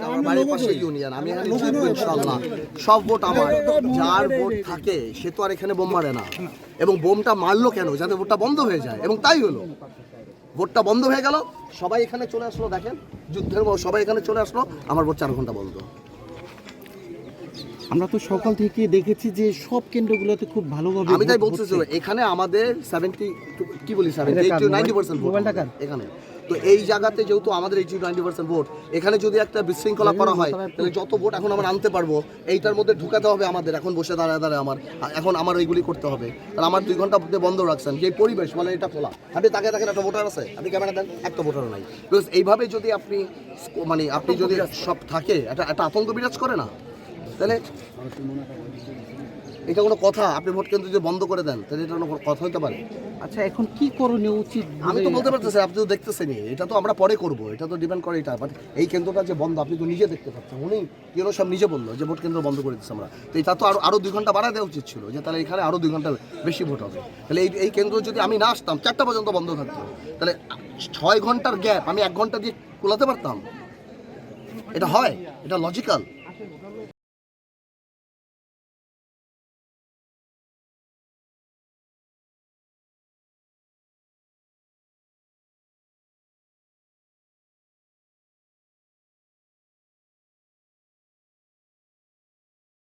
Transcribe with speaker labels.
Speaker 1: আমার বাড়ির পাশে ইউনিয়ন, আমি এখানে জিতবো ইনশাআল্লাহ। সব ভোট আমার, যার ভোট থাকে সে তো আর এখানে বোম মারে না। এবং বোমটা মারলো কেন? যাতে ভোটটা বন্ধ হয়ে যায়, এবং তাই হলো। ভোটটা বন্ধ হয়ে গেল, সবাই এখানে চলে আসলো। দেখেন যুদ্ধের সবাই এখানে চলে আসলো, আমার ভোট 4 ঘন্টা বন্ধ।
Speaker 2: আমরা তো সকাল থেকে দেখেছি যে সব কেন্দ্রগুলোতে খুব ভালোভাবে
Speaker 1: আমি তাই
Speaker 2: ভোট
Speaker 1: বলতেছি
Speaker 2: হচ্ছে।
Speaker 1: এখানে আমাদের 90% ভোট এখানে। তো এই জায়গাতে যেহেতু আমাদের 90% ভোট, এখানে যদি একটা বিশৃঙ্খলা করা হয় তাহলে যত ভোট এখন আমরা আনতে পারবো এইটার মধ্যে ঢুকাতে হবে আমাদের। এখন বসে দাঁড়ায় দাঁড়ায় আমার এইগুলি করতে হবে। তাহলে আমার 2 ঘন্টা বন্ধ রাখছেন, যে পরিবেশ মানে এটা খোলা, আপনি তাকে দেখেন একটা ভোটার আছে, আপনি ক্যামেরা দেন, একটা ভোটারও নাই। বিকজ এইভাবে যদি আপনি আপনি যদি সব থাকে, একটা আতঙ্ক বিরাজ করে না, তাহলে এটা কোনো কথা? আপনি ভোট কেন্দ্র যদি বন্ধ করে দেন তাহলে এটা কোনো কথা হতে পারে?
Speaker 2: আচ্ছা, এখন কি করণীয় উচিত?
Speaker 1: আমি তো বলতে পারতেছি, আপনি তো দেখতেছেনই, এটা তো আমরা পরে করব, এটা তো ডিপেন্ড করে এটা। বাট এই কেন্দ্রটা যে বন্ধ, আপনি তো নিজে দেখতে পাচ্ছেন, উনি সব নিজে বললো যে ভোট কেন্দ্র বন্ধ করে দিচ্ছি আমরা। তো এটা তো আরও 2 ঘন্টা বাড়ায় দেওয়া উচিত ছিল, যে তাহলে এখানে আরও 2 ঘন্টা বেশি ভোট হবে। তাহলে এই কেন্দ্র যদি আমি না আসতাম, 4টা পর্যন্ত বন্ধ থাকতো, তাহলে 6 ঘন্টার গ্যাপ আমি 1 ঘন্টা দিয়ে কোলাতে পারতাম। এটা হয়? এটা লজিক্যাল?